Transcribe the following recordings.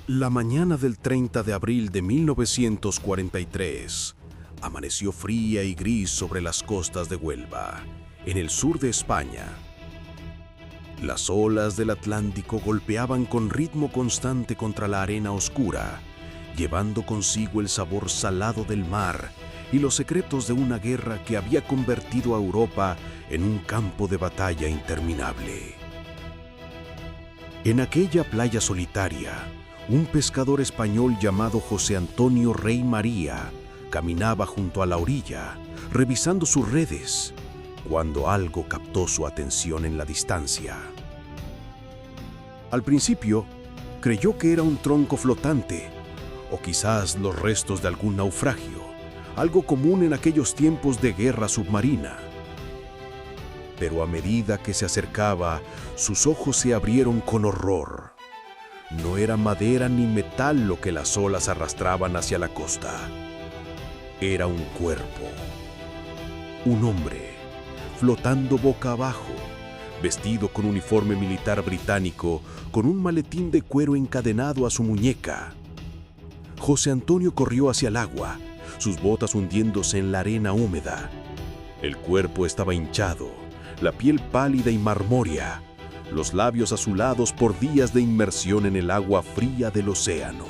La mañana del 30 de abril de 1943 amaneció fría y gris sobre las costas de Huelva, en el sur de España. Las olas del Atlántico golpeaban con ritmo constante contra la arena oscura, llevando consigo el sabor salado del mar y los secretos de una guerra que había convertido a Europa en un campo de batalla interminable. En aquella playa solitaria, un pescador español llamado José Antonio Rey María caminaba junto a la orilla, revisando sus redes, cuando algo captó su atención en la distancia. Al principio, creyó que era un tronco flotante, o quizás los restos de algún naufragio, algo común en aquellos tiempos de guerra submarina. Pero a medida que se acercaba, sus ojos se abrieron con horror. No era madera ni metal lo que las olas arrastraban hacia la costa. Era un cuerpo. Un hombre, flotando boca abajo, vestido con uniforme militar británico, con un maletín de cuero encadenado a su muñeca. José Antonio corrió hacia el agua, sus botas hundiéndose en la arena húmeda. El cuerpo estaba hinchado, la piel pálida y marmórea, los labios azulados por días de inmersión en el agua fría del océano.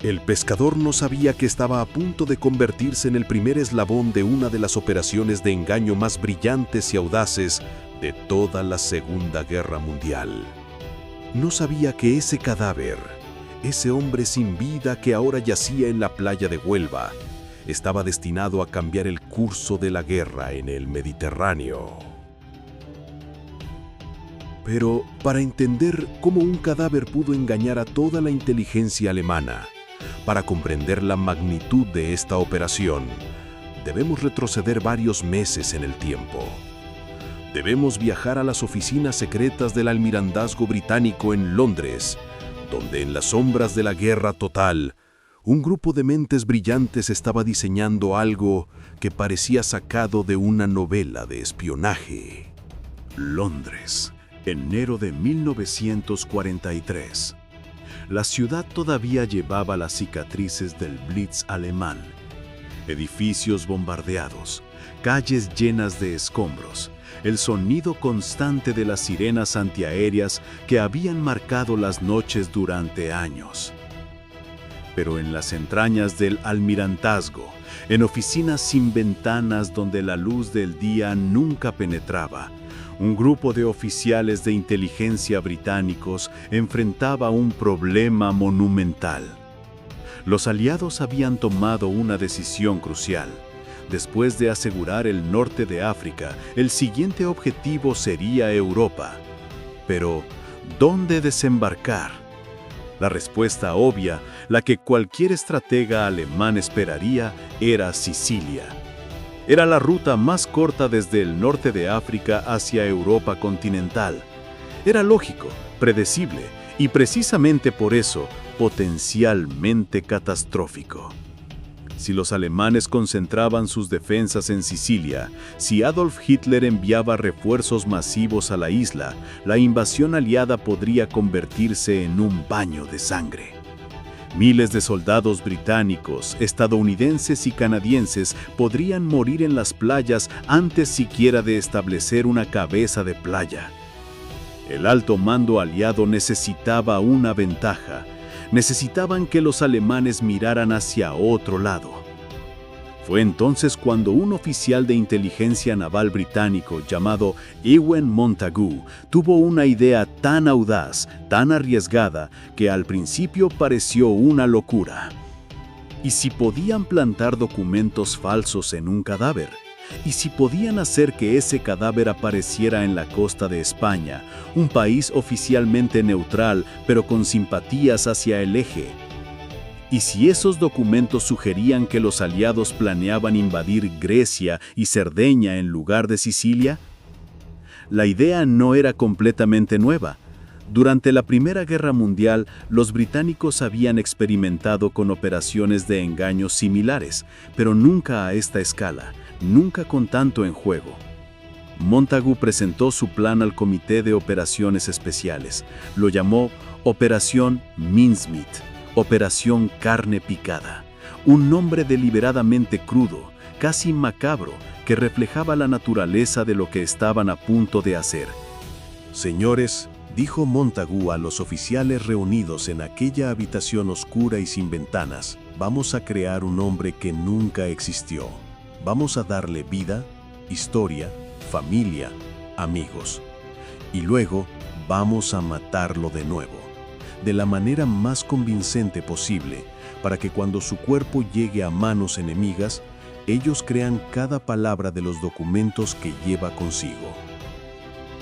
El pescador no sabía que estaba a punto de convertirse en el primer eslabón de una de las operaciones de engaño más brillantes y audaces de toda la Segunda Guerra Mundial. No sabía que ese cadáver, ese hombre sin vida que ahora yacía en la playa de Huelva, estaba destinado a cambiar el curso de la guerra en el Mediterráneo. Pero para entender cómo un cadáver pudo engañar a toda la inteligencia alemana, para comprender la magnitud de esta operación, debemos retroceder varios meses en el tiempo. Debemos viajar a las oficinas secretas del Almirantazgo británico en Londres, donde en las sombras de la guerra total, un grupo de mentes brillantes estaba diseñando algo que parecía sacado de una novela de espionaje. Londres, enero de 1943. La ciudad todavía llevaba las cicatrices del Blitz alemán. Edificios bombardeados, calles llenas de escombros, el sonido constante de las sirenas antiaéreas que habían marcado las noches durante años. Pero en las entrañas del Almirantazgo, en oficinas sin ventanas donde la luz del día nunca penetraba, un grupo de oficiales de inteligencia británicos enfrentaba un problema monumental. Los aliados habían tomado una decisión crucial. Después de asegurar el norte de África, el siguiente objetivo sería Europa. Pero, ¿dónde desembarcar? La respuesta obvia, la que cualquier estratega alemán esperaría, era Sicilia. Era la ruta más corta desde el norte de África hacia Europa continental. Era lógico, predecible y precisamente por eso potencialmente catastrófico. Si los alemanes concentraban sus defensas en Sicilia, si Adolf Hitler enviaba refuerzos masivos a la isla, la invasión aliada podría convertirse en un baño de sangre. Miles de soldados británicos, estadounidenses y canadienses podrían morir en las playas antes siquiera de establecer una cabeza de playa. El alto mando aliado necesitaba una ventaja. Necesitaban que los alemanes miraran hacia otro lado. Fue entonces cuando un oficial de inteligencia naval británico llamado Ewen Montagu tuvo una idea tan audaz, tan arriesgada, que al principio pareció una locura. ¿Y si podían plantar documentos falsos en un cadáver? ¿Y si podían hacer que ese cadáver apareciera en la costa de España, un país oficialmente neutral, pero con simpatías hacia el eje? ¿Y si esos documentos sugerían que los aliados planeaban invadir Grecia y Cerdeña en lugar de Sicilia? La idea no era completamente nueva. Durante la Primera Guerra Mundial, los británicos habían experimentado con operaciones de engaño similares, pero nunca a esta escala, nunca con tanto en juego. Montagu presentó su plan al Comité de Operaciones Especiales. Lo llamó Operación Mincemeat, Operación Carne Picada. Un nombre deliberadamente crudo, casi macabro, que reflejaba la naturaleza de lo que estaban a punto de hacer. Señores, dijo Montagu a los oficiales reunidos en aquella habitación oscura y sin ventanas, vamos a crear un hombre que nunca existió. Vamos a darle vida, historia, familia, amigos. Y luego vamos a matarlo de nuevo, de la manera más convincente posible, para que cuando su cuerpo llegue a manos enemigas, ellos crean cada palabra de los documentos que lleva consigo.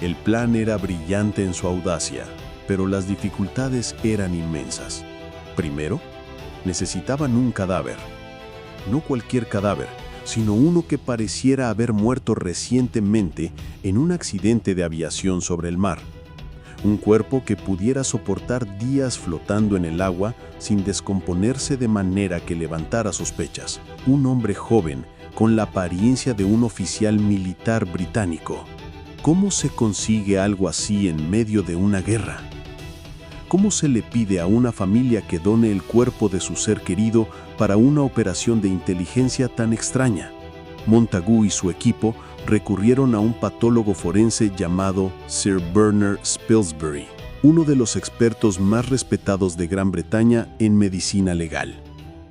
El plan era brillante en su audacia, pero las dificultades eran inmensas. Primero, necesitaban un cadáver. No cualquier cadáver, sino uno que pareciera haber muerto recientemente en un accidente de aviación sobre el mar. Un cuerpo que pudiera soportar días flotando en el agua sin descomponerse de manera que levantara sospechas. Un hombre joven con la apariencia de un oficial militar británico. ¿Cómo se consigue algo así en medio de una guerra? ¿Cómo se le pide a una familia que done el cuerpo de su ser querido para una operación de inteligencia tan extraña? Montagu y su equipo recurrieron a un patólogo forense llamado Sir Bernard Spilsbury, uno de los expertos más respetados de Gran Bretaña en medicina legal.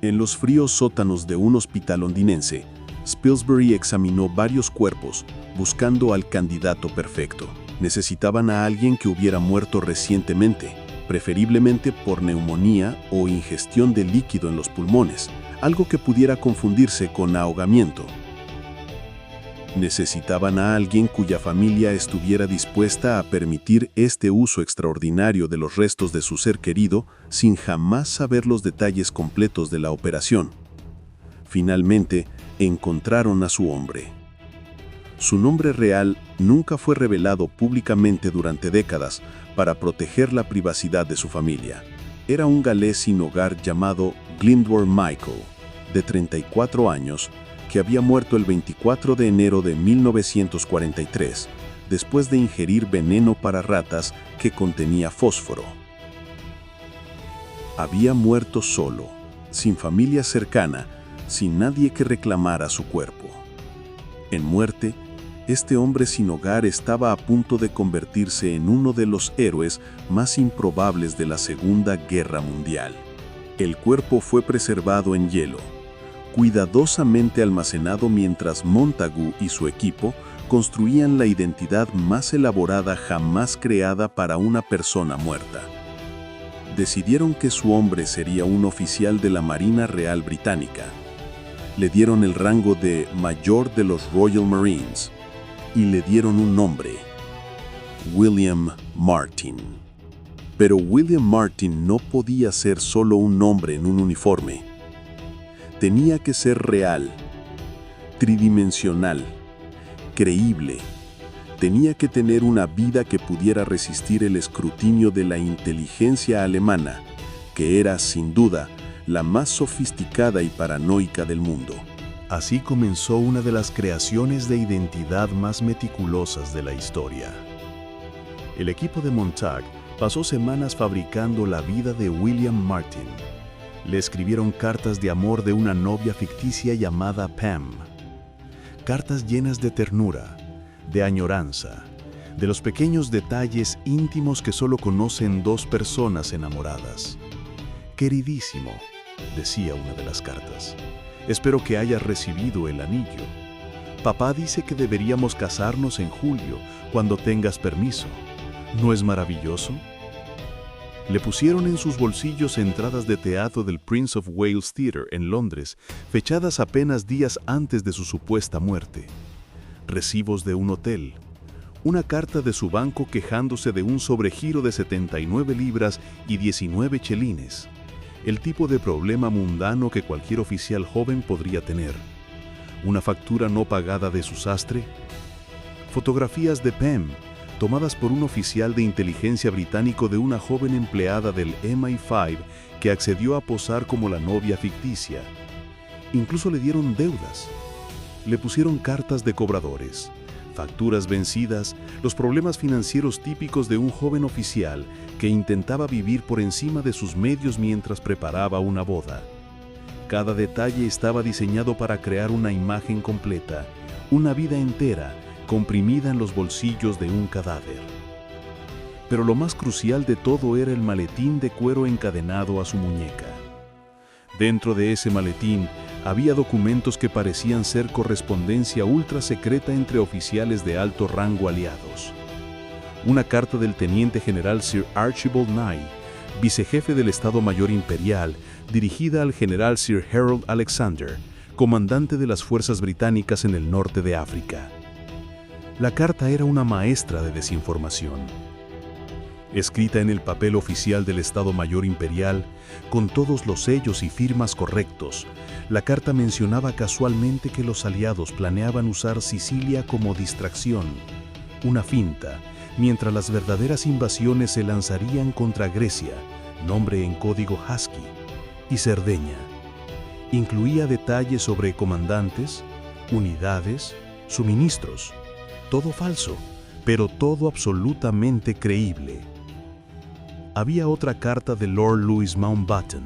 En los fríos sótanos de un hospital londinense, Spilsbury examinó varios cuerpos, buscando al candidato perfecto. Necesitaban a alguien que hubiera muerto recientemente, preferiblemente por neumonía o ingestión de líquido en los pulmones, algo que pudiera confundirse con ahogamiento. Necesitaban a alguien cuya familia estuviera dispuesta a permitir este uso extraordinario de los restos de su ser querido sin jamás saber los detalles completos de la operación. Finalmente, encontraron a su hombre. Su nombre real nunca fue revelado públicamente durante décadas para proteger la privacidad de su familia. Era un galés sin hogar llamado Glyndwr Michael, de 34 años, que había muerto el 24 de enero de 1943, después de ingerir veneno para ratas que contenía fósforo. Había muerto solo, sin familia cercana, sin nadie que reclamara su cuerpo. En muerte, este hombre sin hogar estaba a punto de convertirse en uno de los héroes más improbables de la Segunda Guerra Mundial. El cuerpo fue preservado en hielo, cuidadosamente almacenado mientras Montagu y su equipo construían la identidad más elaborada jamás creada para una persona muerta. Decidieron que su hombre sería un oficial de la Marina Real Británica. Le dieron el rango de Mayor de los Royal Marines y le dieron un nombre: William Martin. Pero William Martin no podía ser solo un nombre en un uniforme. Tenía que ser real, tridimensional, creíble. Tenía que tener una vida que pudiera resistir el escrutinio de la inteligencia alemana, que era, sin duda, la más sofisticada y paranoica del mundo. Así comenzó una de las creaciones de identidad más meticulosas de la historia. El equipo de Montag pasó semanas fabricando la vida de William Martin. Le escribieron cartas de amor de una novia ficticia llamada Pam. Cartas llenas de ternura, de añoranza, de los pequeños detalles íntimos que solo conocen dos personas enamoradas. Queridísimo, decía una de las cartas, espero que hayas recibido el anillo. Papá dice que deberíamos casarnos en julio, cuando tengas permiso. ¿No es maravilloso? Le pusieron en sus bolsillos entradas de teatro del Prince of Wales Theatre en Londres, fechadas apenas días antes de su supuesta muerte. Recibos de un hotel. Una carta de su banco quejándose de un sobregiro de 79 libras y 19 chelines. El tipo de problema mundano que cualquier oficial joven podría tener. Una factura no pagada de su sastre. Fotografías de Pam, tomadas por un oficial de inteligencia británico de una joven empleada del MI5 que accedió a posar como la novia ficticia. Incluso le dieron deudas. Le pusieron cartas de cobradores, facturas vencidas, los problemas financieros típicos de un joven oficial que intentaba vivir por encima de sus medios mientras preparaba una boda. Cada detalle estaba diseñado para crear una imagen completa, una vida entera, comprimida en los bolsillos de un cadáver. Pero lo más crucial de todo era el maletín de cuero encadenado a su muñeca. Dentro de ese maletín había documentos que parecían ser correspondencia ultra secreta entre oficiales de alto rango aliados. Una carta del teniente general Sir Archibald Nye, vicejefe del Estado Mayor Imperial, dirigida al general Sir Harold Alexander, comandante de las fuerzas británicas en el norte de África. La carta era una maestra de desinformación. Escrita en el papel oficial del Estado Mayor Imperial, con todos los sellos y firmas correctos, la carta mencionaba casualmente que los aliados planeaban usar Sicilia como distracción, una finta, mientras las verdaderas invasiones se lanzarían contra Grecia, nombre en código Husky, y Cerdeña. Incluía detalles sobre comandantes, unidades, suministros. Todo falso, pero todo absolutamente creíble. Había otra carta de Lord Louis Mountbatten,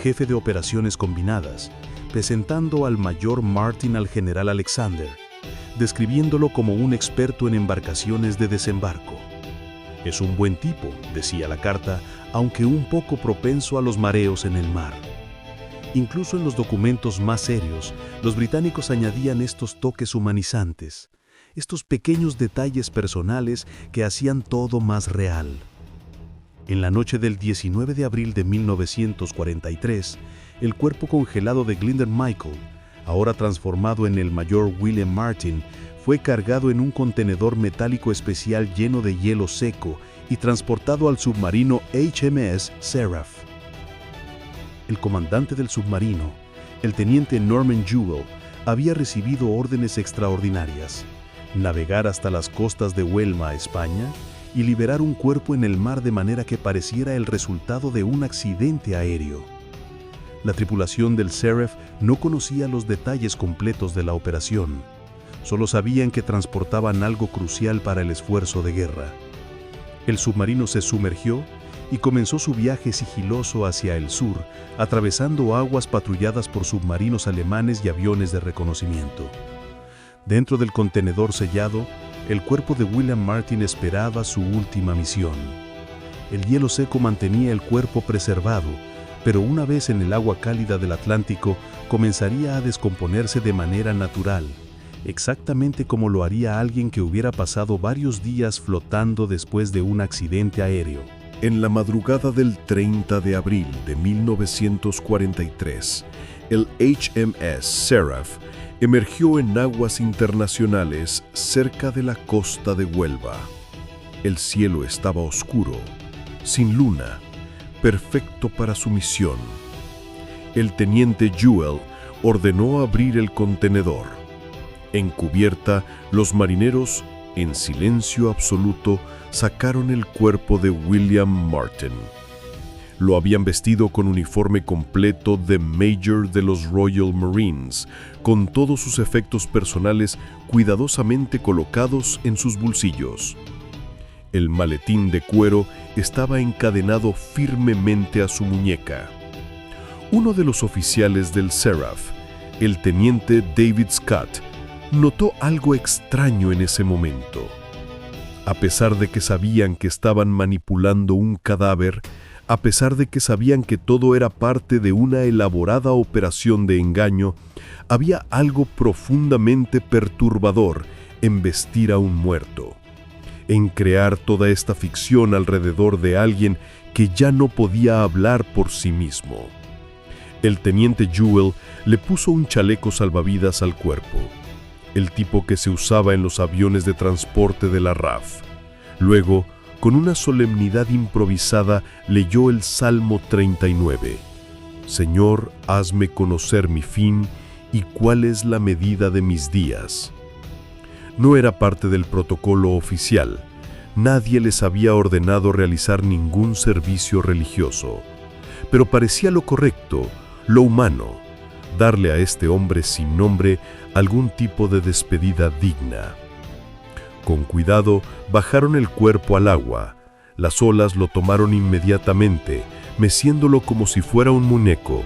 jefe de operaciones combinadas, presentando al mayor Martin al general Alexander, describiéndolo como un experto en embarcaciones de desembarco. Es un buen tipo, decía la carta, aunque un poco propenso a los mareos en el mar. Incluso en los documentos más serios, los británicos añadían estos toques humanizantes, estos pequeños detalles personales que hacían todo más real. En la noche del 19 de abril de 1943, el cuerpo congelado de Glyndon Michael, ahora transformado en el mayor William Martin, fue cargado en un contenedor metálico especial lleno de hielo seco y transportado al submarino HMS Seraph. El comandante del submarino, el teniente Norman Jewell, había recibido órdenes extraordinarias: navegar hasta las costas de Huelma, España, y liberar un cuerpo en el mar de manera que pareciera el resultado de un accidente aéreo. La tripulación del Seraph no conocía los detalles completos de la operación. Solo sabían que transportaban algo crucial para el esfuerzo de guerra. El submarino se sumergió y comenzó su viaje sigiloso hacia el sur, atravesando aguas patrulladas por submarinos alemanes y aviones de reconocimiento. Dentro del contenedor sellado, el cuerpo de William Martin esperaba su última misión. El hielo seco mantenía el cuerpo preservado, pero una vez en el agua cálida del Atlántico, comenzaría a descomponerse de manera natural, exactamente como lo haría alguien que hubiera pasado varios días flotando después de un accidente aéreo. En la madrugada del 30 de abril de 1943, el HMS Seraph emergió en aguas internacionales cerca de la costa de Huelva. El cielo estaba oscuro, sin luna, perfecto para su misión. El teniente Jewell ordenó abrir el contenedor. En cubierta, los marineros, en silencio absoluto, sacaron el cuerpo de William Martin. Lo habían vestido con uniforme completo de Major de los Royal Marines, con todos sus efectos personales cuidadosamente colocados en sus bolsillos. El maletín de cuero estaba encadenado firmemente a su muñeca. Uno de los oficiales del Seraph, el teniente David Scott, notó algo extraño en ese momento. A pesar de que sabían que estaban manipulando un cadáver, a pesar de que sabían que todo era parte de una elaborada operación de engaño, había algo profundamente perturbador en vestir a un muerto, en crear toda esta ficción alrededor de alguien que ya no podía hablar por sí mismo. El teniente Jewell le puso un chaleco salvavidas al cuerpo, el tipo que se usaba en los aviones de transporte de la RAF. Luego, con una solemnidad improvisada, leyó el Salmo 39. Señor, hazme conocer mi fin y cuál es la medida de mis días. No era parte del protocolo oficial. Nadie les había ordenado realizar ningún servicio religioso. Pero parecía lo correcto, lo humano, darle a este hombre sin nombre algún tipo de despedida digna. Con cuidado, bajaron el cuerpo al agua. Las olas lo tomaron inmediatamente, meciéndolo como si fuera un muñeco.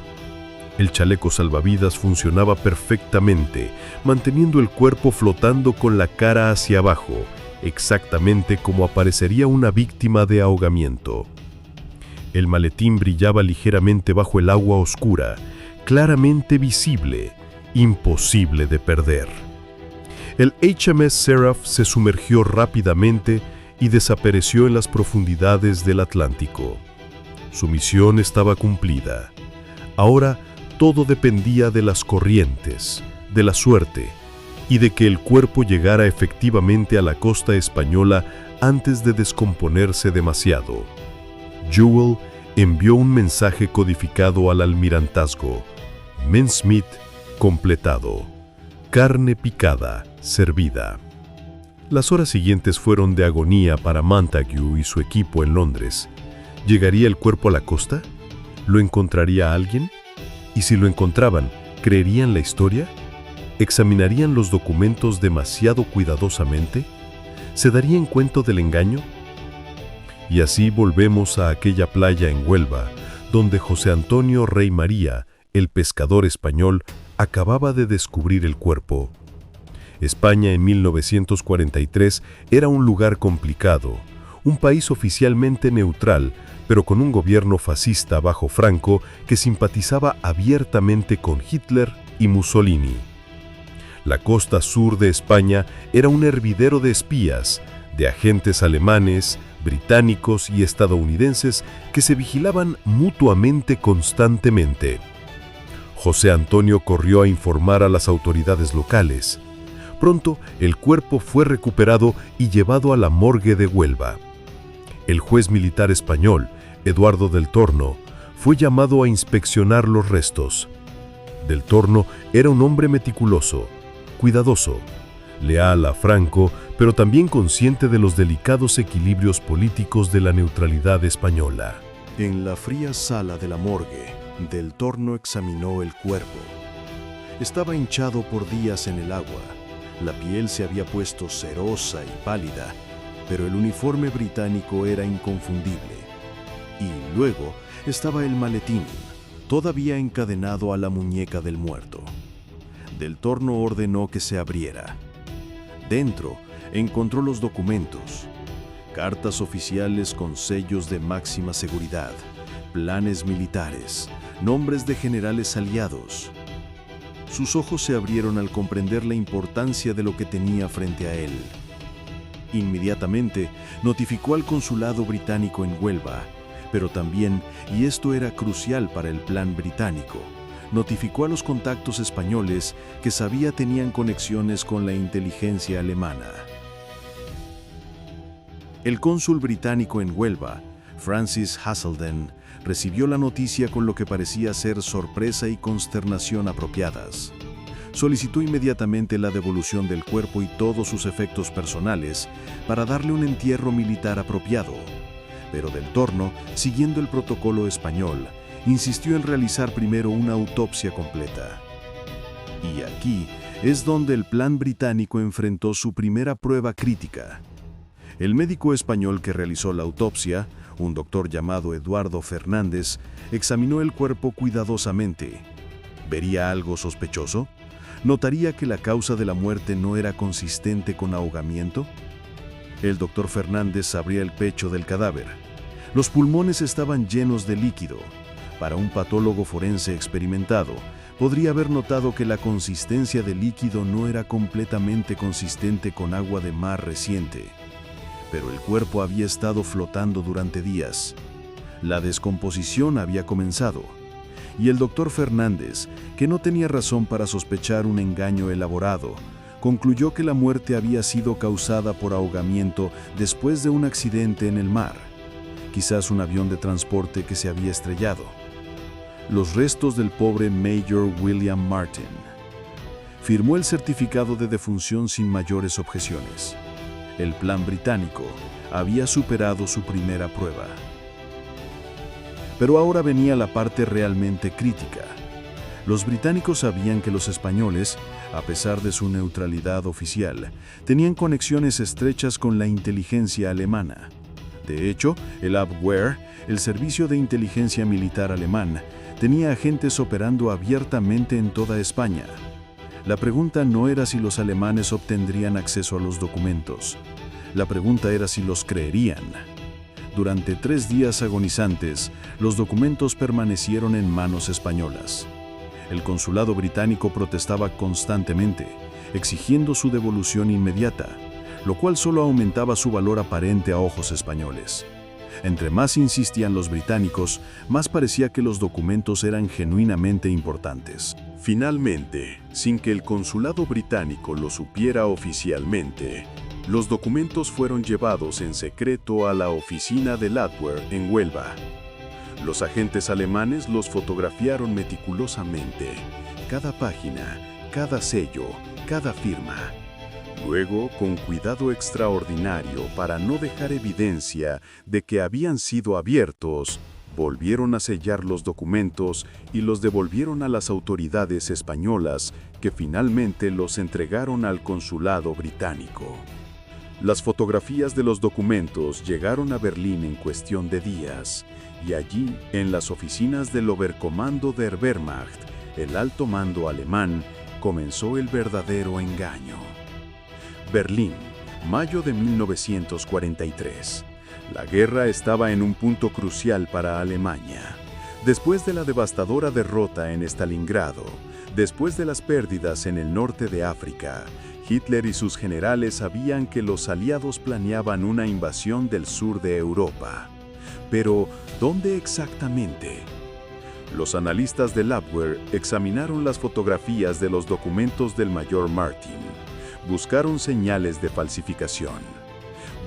El chaleco salvavidas funcionaba perfectamente, manteniendo el cuerpo flotando con la cara hacia abajo, exactamente como aparecería una víctima de ahogamiento. El maletín brillaba ligeramente bajo el agua oscura, claramente visible, imposible de perder. El HMS Seraph se sumergió rápidamente y desapareció en las profundidades del Atlántico. Su misión estaba cumplida. Ahora todo dependía de las corrientes, de la suerte y de que el cuerpo llegara efectivamente a la costa española antes de descomponerse demasiado. Jewell envió un mensaje codificado al almirantazgo. Mensmith completado. Carne picada, servida. Las horas siguientes fueron de agonía para Montague y su equipo en Londres. ¿Llegaría el cuerpo a la costa? ¿Lo encontraría alguien? Y si lo encontraban, ¿creerían la historia? ¿Examinarían los documentos demasiado cuidadosamente? ¿Se darían cuenta del engaño? Y así volvemos a aquella playa en Huelva, donde José Antonio Rey María, el pescador español, acababa de descubrir el cuerpo. España en 1943 era un lugar complicado, un país oficialmente neutral, pero con un gobierno fascista bajo Franco que simpatizaba abiertamente con Hitler y Mussolini. La costa sur de España era un hervidero de espías, de agentes alemanes, británicos y estadounidenses que se vigilaban mutuamente constantemente. José Antonio corrió a informar a las autoridades locales. Pronto, el cuerpo fue recuperado y llevado a la morgue de Huelva. El juez militar español, Eduardo del Torno, fue llamado a inspeccionar los restos. Del Torno era un hombre meticuloso, cuidadoso, leal a Franco, pero también consciente de los delicados equilibrios políticos de la neutralidad española. En la fría sala de la morgue, Del Torno examinó el cuerpo. Estaba hinchado por días en el agua. La piel se había puesto cerosa y pálida, pero el uniforme británico era inconfundible. Y luego estaba el maletín, todavía encadenado a la muñeca del muerto. Del Torno ordenó que se abriera. Dentro encontró los documentos, cartas oficiales con sellos de máxima seguridad, planes militares, nombres de generales aliados. Sus ojos se abrieron al comprender la importancia de lo que tenía frente a él. Inmediatamente notificó al consulado británico en Huelva, pero también, y esto era crucial para el plan británico, notificó a los contactos españoles que sabía tenían conexiones con la inteligencia alemana. El cónsul británico en Huelva, Francis Haselden, recibió la noticia con lo que parecía ser sorpresa y consternación apropiadas. Solicitó inmediatamente la devolución del cuerpo y todos sus efectos personales para darle un entierro militar apropiado. Pero Del Torno, siguiendo el protocolo español, insistió en realizar primero una autopsia completa. Y aquí es donde el plan británico enfrentó su primera prueba crítica. El médico español que realizó la autopsia, un doctor llamado Eduardo Fernández, examinó el cuerpo cuidadosamente. ¿Vería algo sospechoso? ¿Notaría que la causa de la muerte no era consistente con ahogamiento? El doctor Fernández abría el pecho del cadáver. Los pulmones estaban llenos de líquido. Para un patólogo forense experimentado, podría haber notado que la consistencia del líquido no era completamente consistente con agua de mar reciente. Pero el cuerpo había estado flotando durante días. La descomposición había comenzado. Y el doctor Fernández, que no tenía razón para sospechar un engaño elaborado, concluyó que la muerte había sido causada por ahogamiento después de un accidente en el mar, quizás un avión de transporte que se había estrellado. Los restos del pobre Major William Martin. Firmó el certificado de defunción sin mayores objeciones. El plan británico había superado su primera prueba. Pero ahora venía la parte realmente crítica. Los británicos sabían que los españoles, a pesar de su neutralidad oficial, tenían conexiones estrechas con la inteligencia alemana. De hecho, el Abwehr, el servicio de inteligencia militar alemán, tenía agentes operando abiertamente en toda España. La pregunta no era si los alemanes obtendrían acceso a los documentos. La pregunta era si los creerían. Durante 3 días agonizantes, los documentos permanecieron en manos españolas. El consulado británico protestaba constantemente, exigiendo su devolución inmediata, lo cual solo aumentaba su valor aparente a ojos españoles. Entre más insistían los británicos, más parecía que los documentos eran genuinamente importantes. Finalmente, sin que el consulado británico lo supiera oficialmente, los documentos fueron llevados en secreto a la oficina del Abwehr en Huelva. Los agentes alemanes los fotografiaron meticulosamente, cada página, cada sello, cada firma. Luego, con cuidado extraordinario para no dejar evidencia de que habían sido abiertos, volvieron a sellar los documentos y los devolvieron a las autoridades españolas, que finalmente los entregaron al consulado británico. Las fotografías de los documentos llegaron a Berlín en cuestión de días, y allí, en las oficinas del Oberkommando der Wehrmacht, el alto mando alemán, comenzó el verdadero engaño. Berlín, mayo de 1943. La guerra estaba en un punto crucial para Alemania. Después de la devastadora derrota en Stalingrado, después de las pérdidas en el norte de África, Hitler y sus generales sabían que los aliados planeaban una invasión del sur de Europa. Pero, ¿dónde exactamente? Los analistas del Abwehr examinaron las fotografías de los documentos del mayor Martin. Buscaron señales de falsificación.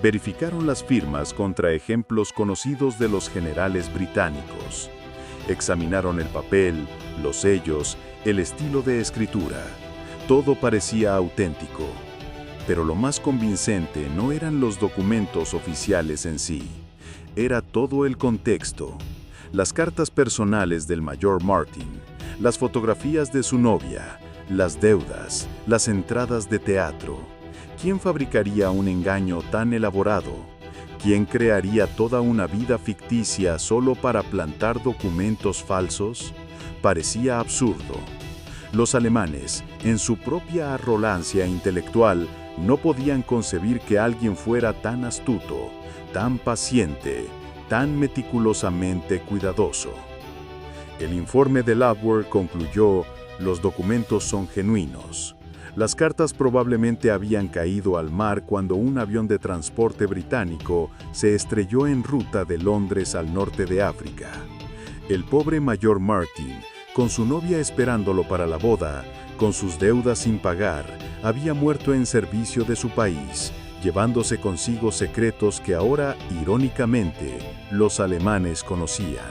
Verificaron las firmas contra ejemplos conocidos de los generales británicos. Examinaron el papel, los sellos, el estilo de escritura. Todo parecía auténtico. Pero lo más convincente no eran los documentos oficiales en sí. Era todo el contexto. Las cartas personales del mayor Martin, las fotografías de su novia, las deudas, las entradas de teatro. ¿Quién fabricaría un engaño tan elaborado? ¿Quién crearía toda una vida ficticia solo para plantar documentos falsos? Parecía absurdo. Los alemanes, en su propia arrogancia intelectual, no podían concebir que alguien fuera tan astuto, tan paciente, tan meticulosamente cuidadoso. El informe del Abwehr concluyó: los documentos son genuinos. Las cartas probablemente habían caído al mar cuando un avión de transporte británico se estrelló en ruta de Londres al norte de África. El pobre mayor Martin, con su novia esperándolo para la boda, con sus deudas sin pagar, había muerto en servicio de su país, llevándose consigo secretos que ahora, irónicamente, los alemanes conocían.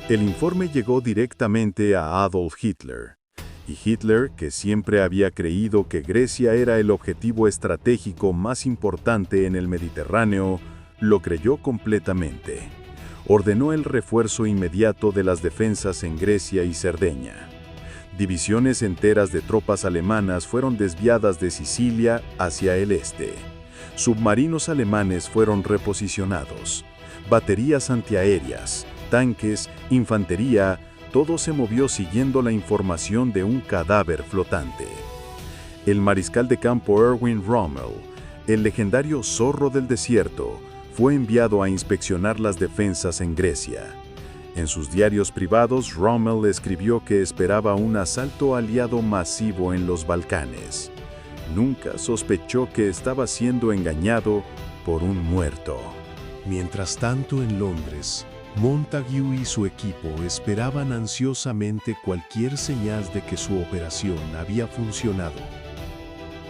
El informe llegó directamente a Adolf Hitler. Y Hitler, que siempre había creído que Grecia era el objetivo estratégico más importante en el Mediterráneo, lo creyó completamente. Ordenó el refuerzo inmediato de las defensas en Grecia y Cerdeña. Divisiones enteras de tropas alemanas fueron desviadas de Sicilia hacia el este. Submarinos alemanes fueron reposicionados. Baterías antiaéreas, tanques, infantería, todo se movió siguiendo la información de un cadáver flotante. El mariscal de campo Erwin Rommel, el legendario zorro del desierto, fue enviado a inspeccionar las defensas en Grecia. En sus diarios privados, Rommel escribió que esperaba un asalto aliado masivo en los Balcanes. Nunca sospechó que estaba siendo engañado por un muerto. Mientras tanto, en Londres, Montagu y su equipo esperaban ansiosamente cualquier señal de que su operación había funcionado.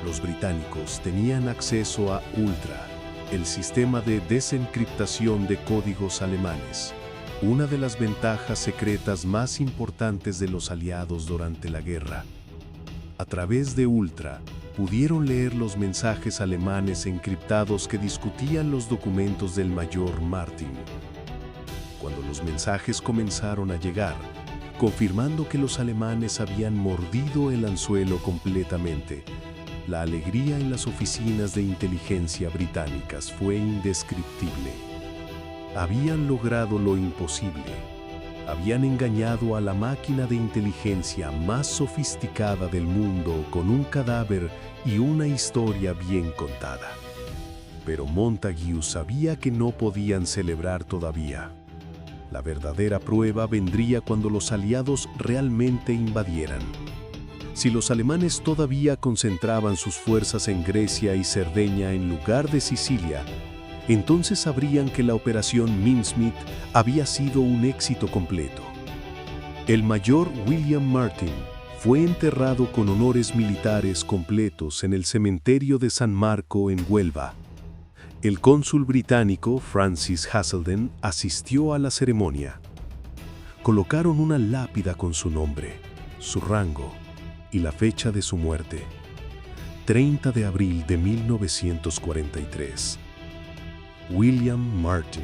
Los británicos tenían acceso a Ultra, el sistema de desencriptación de códigos alemanes, una de las ventajas secretas más importantes de los aliados durante la guerra. A través de Ultra, pudieron leer los mensajes alemanes encriptados que discutían los documentos del mayor Martin. Cuando los mensajes comenzaron a llegar, confirmando que los alemanes habían mordido el anzuelo completamente. La alegría en las oficinas de inteligencia británicas fue indescriptible. Habían logrado lo imposible. Habían engañado a la máquina de inteligencia más sofisticada del mundo con un cadáver y una historia bien contada. Pero Montagu sabía que no podían celebrar todavía. La verdadera prueba vendría cuando los aliados realmente invadieran. Si los alemanes todavía concentraban sus fuerzas en Grecia y Cerdeña en lugar de Sicilia, entonces sabrían que la operación Mincemeat había sido un éxito completo. El mayor William Martin fue enterrado con honores militares completos en el cementerio de San Marco en Huelva. El cónsul británico Francis Haselden asistió a la ceremonia. Colocaron una lápida con su nombre, su rango y la fecha de su muerte. 30 de abril de 1943. William Martin,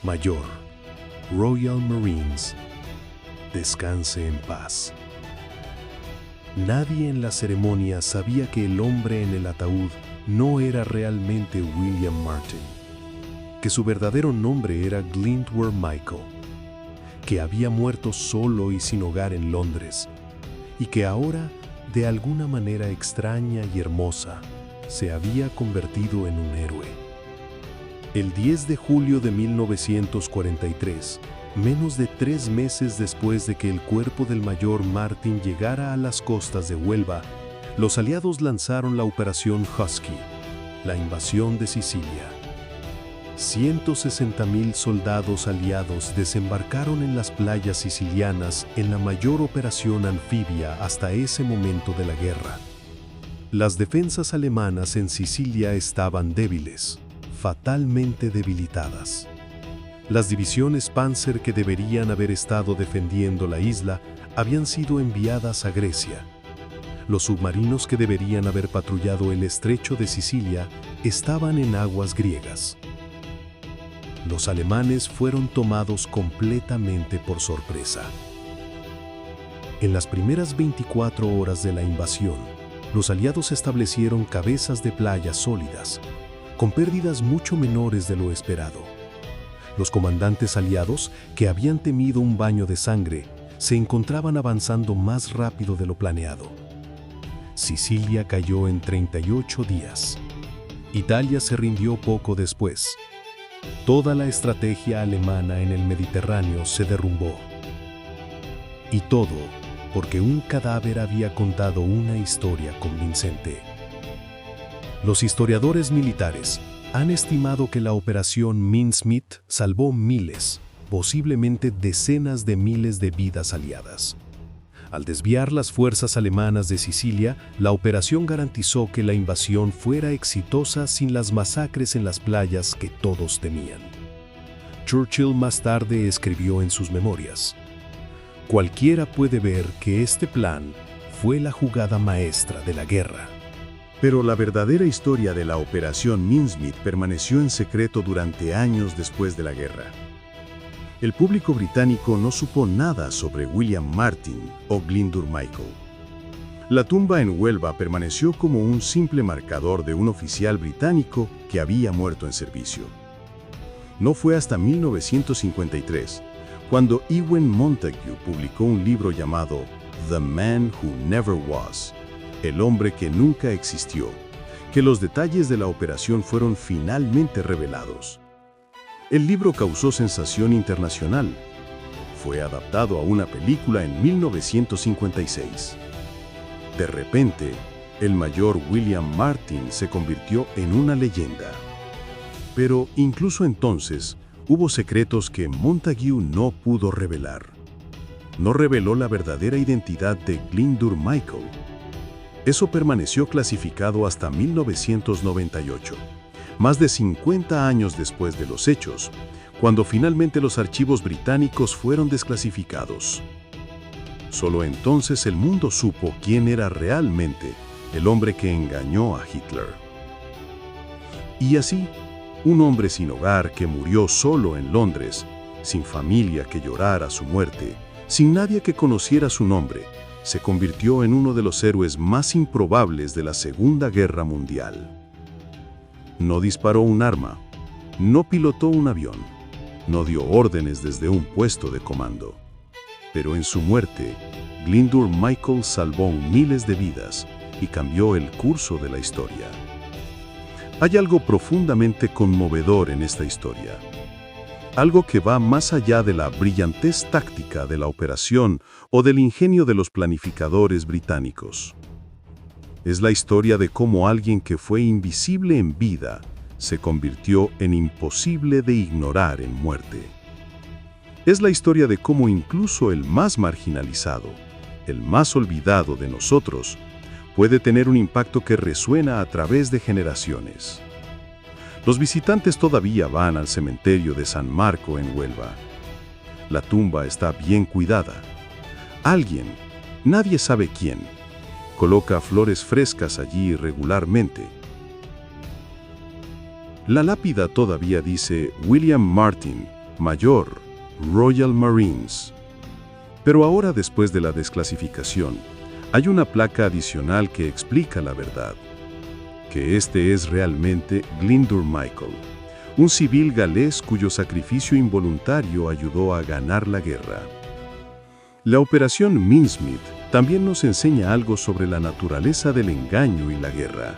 Mayor, Royal Marines. Descanse en paz. Nadie en la ceremonia sabía que el hombre en el ataúd no era realmente William Martin, que su verdadero nombre era Glyndwr Michael, que había muerto solo y sin hogar en Londres, y que ahora, de alguna manera extraña y hermosa, se había convertido en un héroe. El 10 de julio de 1943, menos de 3 meses después de que el cuerpo del mayor Martin llegara a las costas de Huelva, los aliados lanzaron la Operación Husky, la invasión de Sicilia. 160.000 soldados aliados desembarcaron en las playas sicilianas en la mayor operación anfibia hasta ese momento de la guerra. Las defensas alemanas en Sicilia estaban débiles, fatalmente debilitadas. Las divisiones Panzer que deberían haber estado defendiendo la isla habían sido enviadas a Grecia. Los submarinos que deberían haber patrullado el estrecho de Sicilia estaban en aguas griegas. Los alemanes fueron tomados completamente por sorpresa. En las primeras 24 horas de la invasión, los aliados establecieron cabezas de playa sólidas, con pérdidas mucho menores de lo esperado. Los comandantes aliados, que habían temido un baño de sangre, se encontraban avanzando más rápido de lo planeado. Sicilia cayó en 38 días. Italia se rindió poco después. Toda la estrategia alemana en el Mediterráneo se derrumbó. Y todo porque un cadáver había contado una historia convincente. Los historiadores militares han estimado que la operación Mincemeat salvó miles, posiblemente decenas de miles de vidas aliadas. Al desviar las fuerzas alemanas de Sicilia, la operación garantizó que la invasión fuera exitosa sin las masacres en las playas que todos temían. Churchill más tarde escribió en sus memorias: "Cualquiera puede ver que este plan fue la jugada maestra de la guerra". Pero la verdadera historia de la Operación Mincemeat permaneció en secreto durante años después de la guerra. El público británico no supo nada sobre William Martin o Glyndwr Michael. La tumba en Huelva permaneció como un simple marcador de un oficial británico que había muerto en servicio. No fue hasta 1953, cuando Ewen Montagu publicó un libro llamado The Man Who Never Was, El hombre que nunca existió, que los detalles de la operación fueron finalmente revelados. El libro causó sensación internacional. Fue adaptado a una película en 1956. De repente, el mayor William Martin se convirtió en una leyenda. Pero incluso entonces, hubo secretos que Montagu no pudo revelar. No reveló la verdadera identidad de Glyndwr Michael. Eso permaneció clasificado hasta 1998. Más de 50 años después de los hechos, cuando finalmente los archivos británicos fueron desclasificados. Solo entonces el mundo supo quién era realmente el hombre que engañó a Hitler. Y así, un hombre sin hogar que murió solo en Londres, sin familia que llorara su muerte, Sin nadie que conociera su nombre, se convirtió en uno de los héroes más improbables de la Segunda Guerra Mundial. No disparó un arma, no pilotó un avión, no dio órdenes desde un puesto de comando. Pero en su muerte, Glyndŵr Michael salvó miles de vidas y cambió el curso de la historia. Hay algo profundamente conmovedor en esta historia. Algo que va más allá de la brillantez táctica de la operación o del ingenio de los planificadores británicos. Es la historia de cómo alguien que fue invisible en vida se convirtió en imposible de ignorar en muerte. Es la historia de cómo incluso el más marginalizado, el más olvidado de nosotros, puede tener un impacto que resuena a través de generaciones. Los visitantes todavía van al cementerio de San Marco en Huelva. La tumba está bien cuidada. Alguien, nadie sabe quién, coloca flores frescas allí regularmente. La lápida todavía dice William Martin, Mayor, Royal Marines. Pero ahora, después de la desclasificación, hay una placa adicional que explica la verdad. Que este es realmente Glyndŵr Michael, un civil galés cuyo sacrificio involuntario ayudó a ganar la guerra. La operación Mincemeat también nos enseña algo sobre la naturaleza del engaño y la guerra.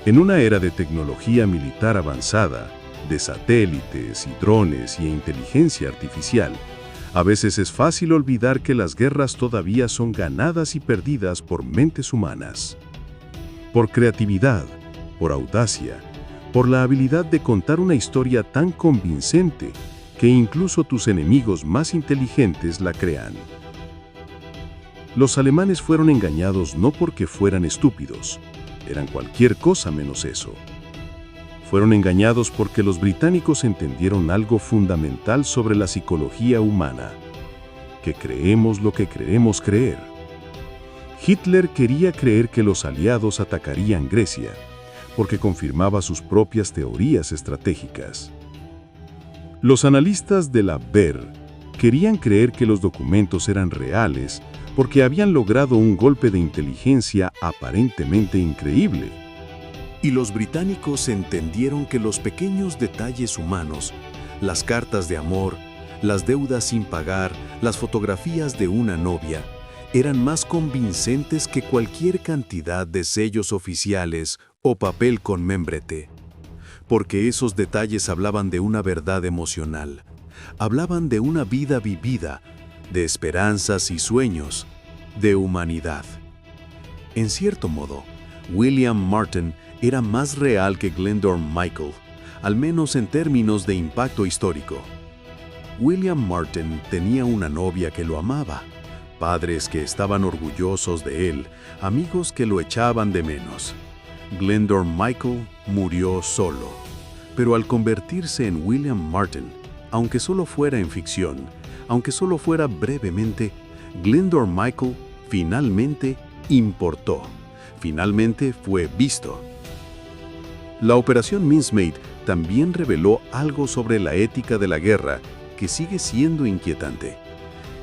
En una era de tecnología militar avanzada, de satélites y drones y inteligencia artificial, a veces es fácil olvidar que las guerras todavía son ganadas y perdidas por mentes humanas. Por creatividad, por audacia, por la habilidad de contar una historia tan convincente que incluso tus enemigos más inteligentes la crean. Los alemanes fueron engañados no porque fueran estúpidos, eran cualquier cosa menos eso. Fueron engañados porque los británicos entendieron algo fundamental sobre la psicología humana, que creemos lo que queremos creer. Hitler quería creer que los aliados atacarían Grecia, porque confirmaba sus propias teorías estratégicas. Los analistas de la BER querían creer que los documentos eran reales porque habían logrado un golpe de inteligencia aparentemente increíble. Y los británicos entendieron que los pequeños detalles humanos, las cartas de amor, las deudas sin pagar, las fotografías de una novia, eran más convincentes que cualquier cantidad de sellos oficiales o papel con membrete. Porque esos detalles hablaban de una verdad emocional, hablaban de una vida vivida, de esperanzas y sueños, de humanidad. En cierto modo, William Martin era más real que Glyndŵr Michael, al menos en términos de impacto histórico. William Martin tenía una novia que lo amaba, padres que estaban orgullosos de él, amigos que lo echaban de menos. Glyndŵr Michael murió solo, pero al convertirse en William Martin, aunque solo fuera en ficción, aunque solo fuera brevemente, Glyndŵr Michael finalmente importó, finalmente fue visto. La operación Mincemeat también reveló algo sobre la ética de la guerra que sigue siendo inquietante.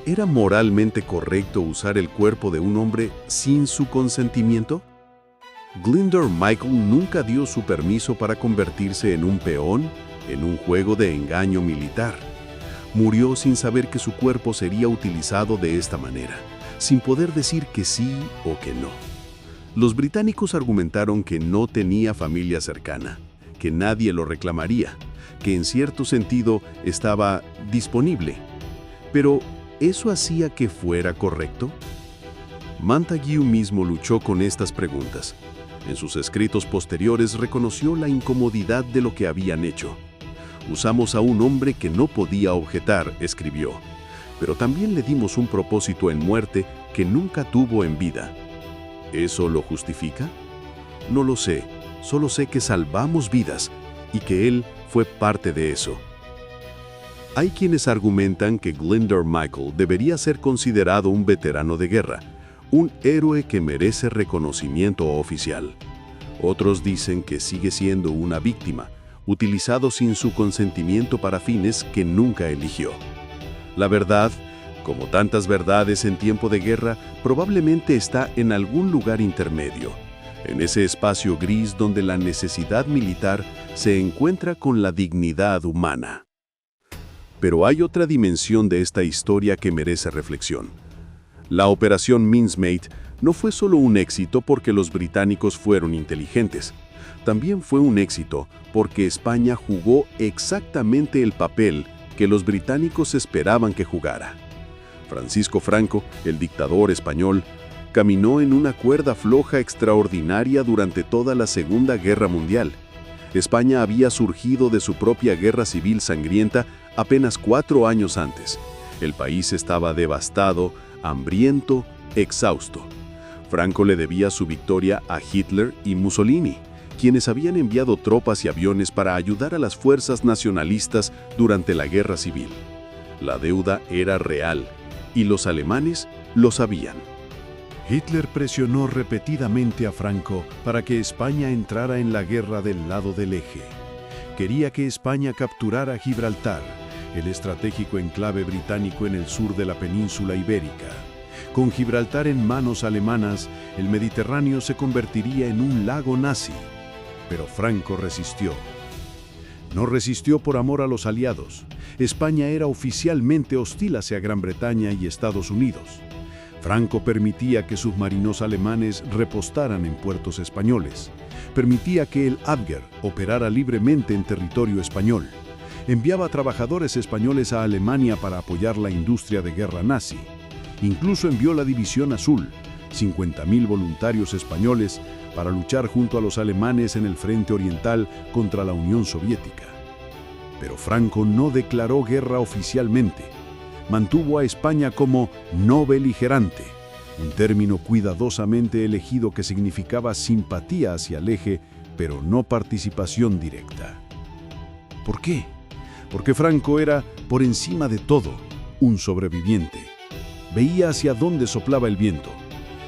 ¿Era moralmente correcto usar el cuerpo de un hombre sin su consentimiento? Glyndŵr Michael nunca dio su permiso para convertirse en un peón en un juego de engaño militar. Murió sin saber que su cuerpo sería utilizado de esta manera, sin poder decir que sí o que no. Los británicos argumentaron que no tenía familia cercana, que nadie lo reclamaría, que en cierto sentido estaba disponible. Pero, ¿eso hacía que fuera correcto? Montague mismo luchó con estas preguntas. En sus escritos posteriores reconoció la incomodidad de lo que habían hecho. Usamos a un hombre que no podía objetar, escribió, pero también le dimos un propósito en muerte que nunca tuvo en vida. ¿Eso lo justifica? No lo sé, solo sé que salvamos vidas y que él fue parte de eso. Hay quienes argumentan que Glyndŵr Michael debería ser considerado un veterano de guerra, un héroe que merece reconocimiento oficial. Otros dicen que sigue siendo una víctima, utilizado sin su consentimiento para fines que nunca eligió. La verdad, Como tantas verdades en tiempo de guerra, probablemente está en algún lugar intermedio, en ese espacio gris donde la necesidad militar se encuentra con la dignidad humana. Pero hay otra dimensión de esta historia que merece reflexión. La Operación Mincemeat no fue solo un éxito porque los británicos fueron inteligentes. También fue un éxito porque España jugó exactamente el papel que los británicos esperaban que jugara. Francisco Franco, el dictador español, caminó en una cuerda floja extraordinaria durante toda la Segunda Guerra Mundial. España había surgido de su propia guerra civil sangrienta apenas 4 años antes. El país estaba devastado, hambriento, exhausto. Franco le debía su victoria a Hitler y Mussolini, quienes habían enviado tropas y aviones para ayudar a las fuerzas nacionalistas durante la guerra civil. La deuda era real, y los alemanes lo sabían. Hitler presionó repetidamente a Franco para que España entrara en la guerra del lado del eje. Quería que España capturara Gibraltar, el estratégico enclave británico en el sur de la península ibérica. Con Gibraltar en manos alemanas, el Mediterráneo se convertiría en un lago nazi. Pero Franco resistió. No resistió por amor a los aliados. España era oficialmente hostil hacia Gran Bretaña y Estados Unidos. Franco permitía que submarinos alemanes repostaran en puertos españoles. Permitía que el Abwehr operara libremente en territorio español. Enviaba trabajadores españoles a Alemania para apoyar la industria de guerra nazi. Incluso envió la División Azul, 50.000 voluntarios españoles, para luchar junto a los alemanes en el frente oriental contra la Unión Soviética. Pero Franco no declaró guerra oficialmente. Mantuvo a España como no beligerante, un término cuidadosamente elegido que significaba simpatía hacia el eje, pero no participación directa. ¿Por qué? Porque Franco era, por encima de todo, un sobreviviente. Veía hacia dónde soplaba el viento.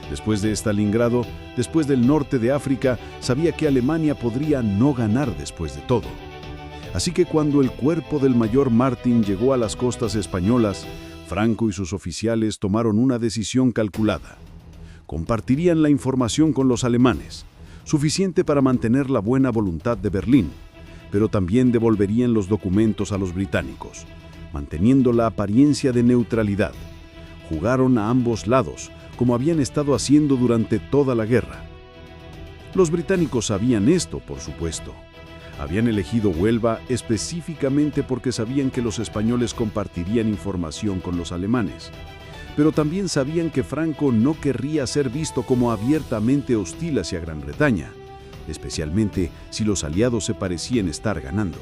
Después de Stalingrado, después del norte de África, sabía que Alemania podría no ganar después de todo. Así que cuando el cuerpo del mayor Martin llegó a las costas españolas, Franco y sus oficiales tomaron una decisión calculada. Compartirían la información con los alemanes, suficiente para mantener la buena voluntad de Berlín, pero también devolverían los documentos a los británicos, manteniendo la apariencia de neutralidad. Jugaron a ambos lados, como habían estado haciendo durante toda la guerra. Los británicos sabían esto, por supuesto. Habían elegido Huelva específicamente porque sabían que los españoles compartirían información con los alemanes. Pero también sabían que Franco no querría ser visto como abiertamente hostil hacia Gran Bretaña, especialmente si los aliados se parecían estar ganando.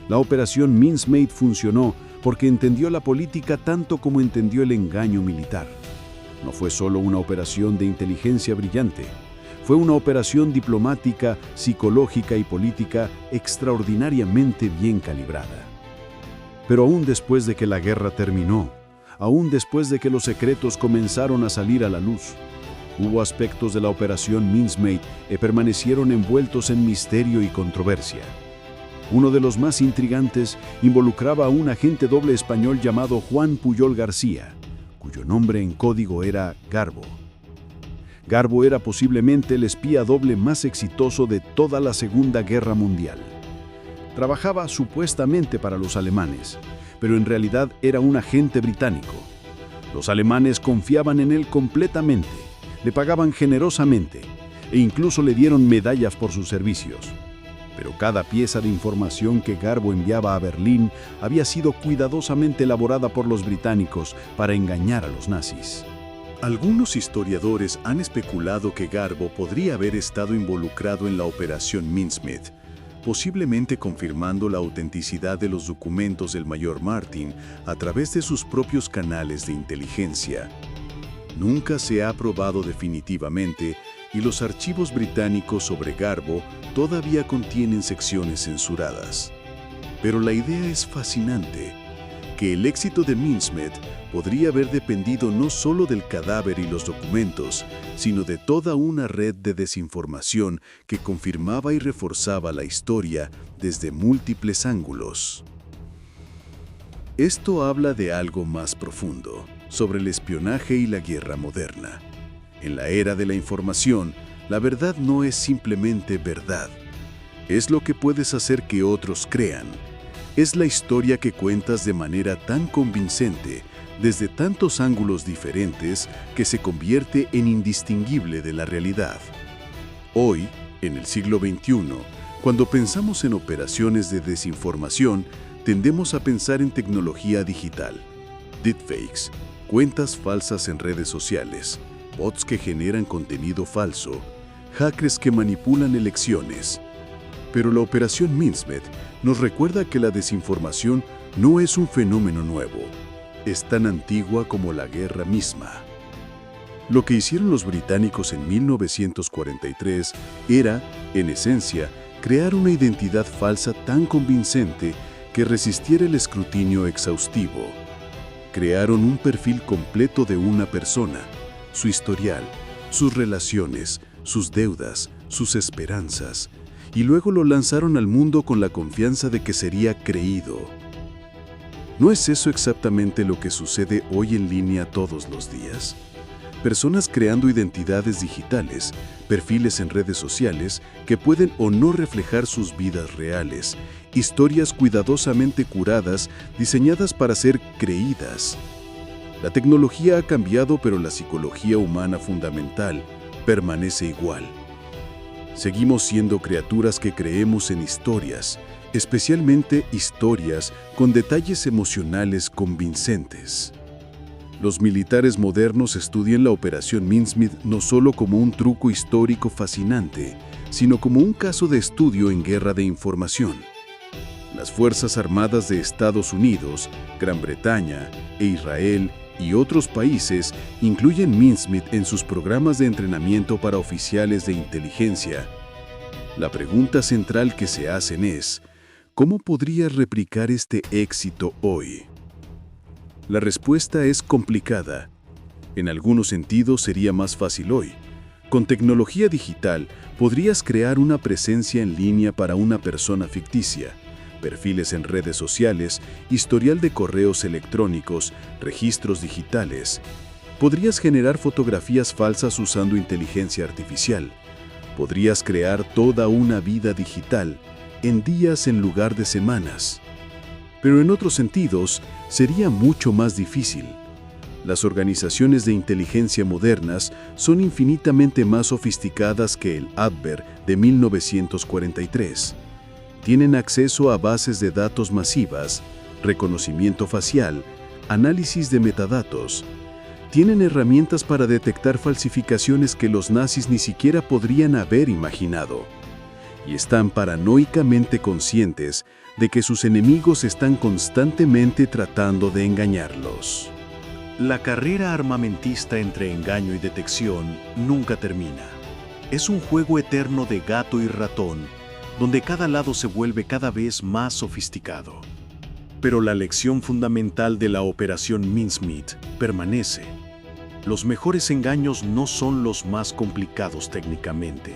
La operación Mincemeat funcionó porque entendió la política tanto como entendió el engaño militar. No fue solo una operación de inteligencia brillante, fue una operación diplomática, psicológica y política extraordinariamente bien calibrada. Pero aún después de que la guerra terminó, aún después de que los secretos comenzaron a salir a la luz, hubo aspectos de la operación Mincemeat que permanecieron envueltos en misterio y controversia. Uno de los más intrigantes involucraba a un agente doble español llamado Juan Pujol García, cuyo nombre en código era Garbo. Garbo era posiblemente el espía doble más exitoso de toda la Segunda Guerra Mundial. Trabajaba supuestamente para los alemanes, pero en realidad era un agente británico. Los alemanes confiaban en él completamente, le pagaban generosamente e incluso le dieron medallas por sus servicios. Pero cada pieza de información que Garbo enviaba a Berlín había sido cuidadosamente elaborada por los británicos para engañar a los nazis. Algunos historiadores han especulado que Garbo podría haber estado involucrado en la operación Mincemeat, posiblemente confirmando la autenticidad de los documentos del mayor Martin a través de sus propios canales de inteligencia. Nunca se ha probado definitivamente y los archivos británicos sobre Garbo todavía contienen secciones censuradas. Pero la idea es fascinante, que el éxito de Mincemeat podría haber dependido no solo del cadáver y los documentos, sino de toda una red de desinformación que confirmaba y reforzaba la historia desde múltiples ángulos. Esto habla de algo más profundo, sobre el espionaje y la guerra moderna. En la era de la información, la verdad no es simplemente verdad. Es lo que puedes hacer que otros crean. Es la historia que cuentas de manera tan convincente, desde tantos ángulos diferentes, que se convierte en indistinguible de la realidad. Hoy, en el siglo XXI, cuando pensamos en operaciones de desinformación, tendemos a pensar en tecnología digital, deepfakes, cuentas falsas en redes sociales, bots que generan contenido falso, hackers que manipulan elecciones. Pero la operación Mincemeat nos recuerda que la desinformación no es un fenómeno nuevo, es tan antigua como la guerra misma. Lo que hicieron los británicos en 1943 era, en esencia, crear una identidad falsa tan convincente que resistiera el escrutinio exhaustivo. Crearon un perfil completo de una persona, su historial, sus relaciones, sus deudas, sus esperanzas, y luego lo lanzaron al mundo con la confianza de que sería creído. ¿No es eso exactamente lo que sucede hoy en línea todos los días? Personas creando identidades digitales, perfiles en redes sociales que pueden o no reflejar sus vidas reales, historias cuidadosamente curadas, diseñadas para ser creídas. La tecnología ha cambiado, pero la psicología humana fundamental permanece igual. Seguimos siendo criaturas que creemos en historias, especialmente historias con detalles emocionales convincentes. Los militares modernos estudian la operación Mincemeat no solo como un truco histórico fascinante, sino como un caso de estudio en guerra de información. Las Fuerzas Armadas de Estados Unidos, Gran Bretaña e Israel y otros países incluyen Mincemeat en sus programas de entrenamiento para oficiales de inteligencia. La pregunta central que se hacen es, ¿cómo podría replicar este éxito hoy? La respuesta es complicada. En algunos sentidos sería más fácil hoy. Con tecnología digital podrías crear una presencia en línea para una persona ficticia, perfiles en redes sociales, historial de correos electrónicos, registros digitales. Podrías generar fotografías falsas usando inteligencia artificial. Podrías crear toda una vida digital, en días en lugar de semanas. Pero en otros sentidos, sería mucho más difícil. Las organizaciones de inteligencia modernas son infinitamente más sofisticadas que el Adver de 1943. Tienen acceso a bases de datos masivas, reconocimiento facial, análisis de metadatos. Tienen herramientas para detectar falsificaciones que los nazis ni siquiera podrían haber imaginado. Y están paranoicamente conscientes de que sus enemigos están constantemente tratando de engañarlos. La carrera armamentista entre engaño y detección nunca termina. Es un juego eterno de gato y ratón, donde cada lado se vuelve cada vez más sofisticado. Pero la lección fundamental de la operación Mincemeat permanece. Los mejores engaños no son los más complicados técnicamente.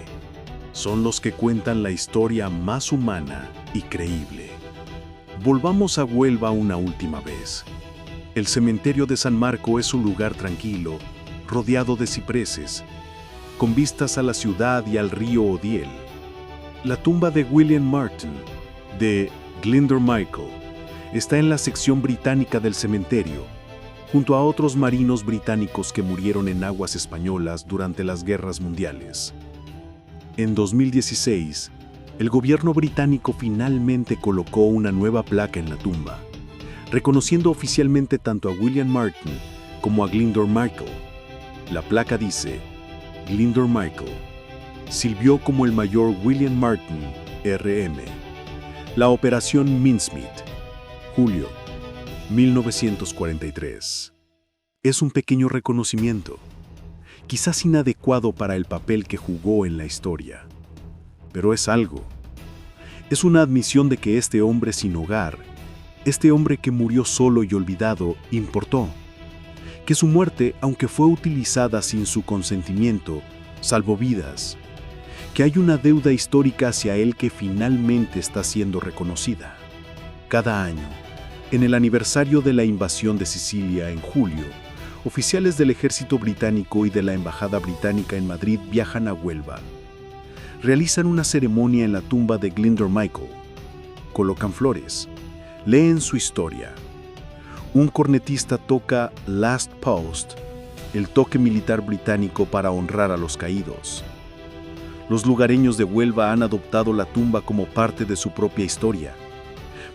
Son los que cuentan la historia más humana y creíble. Volvamos a Huelva una última vez. El cementerio de San Marco es un lugar tranquilo, rodeado de cipreses, con vistas a la ciudad y al río Odiel. La tumba de William Martin, de Glyndŵr Michael, está en la sección británica del cementerio, junto a otros marinos británicos que murieron en aguas españolas durante las guerras mundiales. En 2016, el gobierno británico finalmente colocó una nueva placa en la tumba, reconociendo oficialmente tanto a William Martin como a Glyndŵr Michael. La placa dice, Glyndŵr Michael sirvió como el mayor William Martin, RM. La operación Mincemeat, julio 1943. Es un pequeño reconocimiento, quizás inadecuado para el papel que jugó en la historia, pero es algo. Es una admisión de que este hombre sin hogar, este hombre que murió solo y olvidado, importó. Que su muerte, aunque fue utilizada sin su consentimiento, salvó vidas. Que hay una deuda histórica hacia él que finalmente está siendo reconocida. Cada año, En el aniversario de la invasión de Sicilia en julio, oficiales del ejército británico y de la embajada británica en Madrid viajan a Huelva. Realizan una ceremonia en la tumba de Glyndwr Michael. Colocan flores. Leen su historia. Un cornetista toca Last Post, el toque militar británico para honrar a los caídos. Los lugareños de Huelva han adoptado la tumba como parte de su propia historia.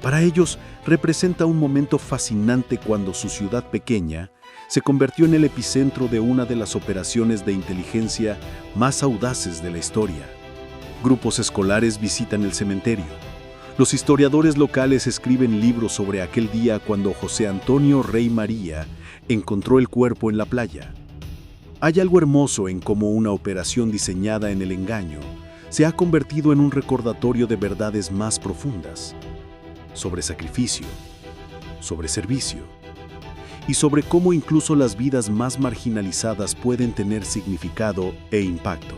Para ellos, representa un momento fascinante cuando su ciudad pequeña se convirtió en el epicentro de una de las operaciones de inteligencia más audaces de la historia. Grupos escolares visitan el cementerio. Los historiadores locales escriben libros sobre aquel día cuando José Antonio Rey María encontró el cuerpo en la playa. Hay algo hermoso en cómo una operación diseñada en el engaño se ha convertido en un recordatorio de verdades más profundas, sobre sacrificio, sobre servicio, y sobre cómo incluso las vidas más marginalizadas pueden tener significado e impacto.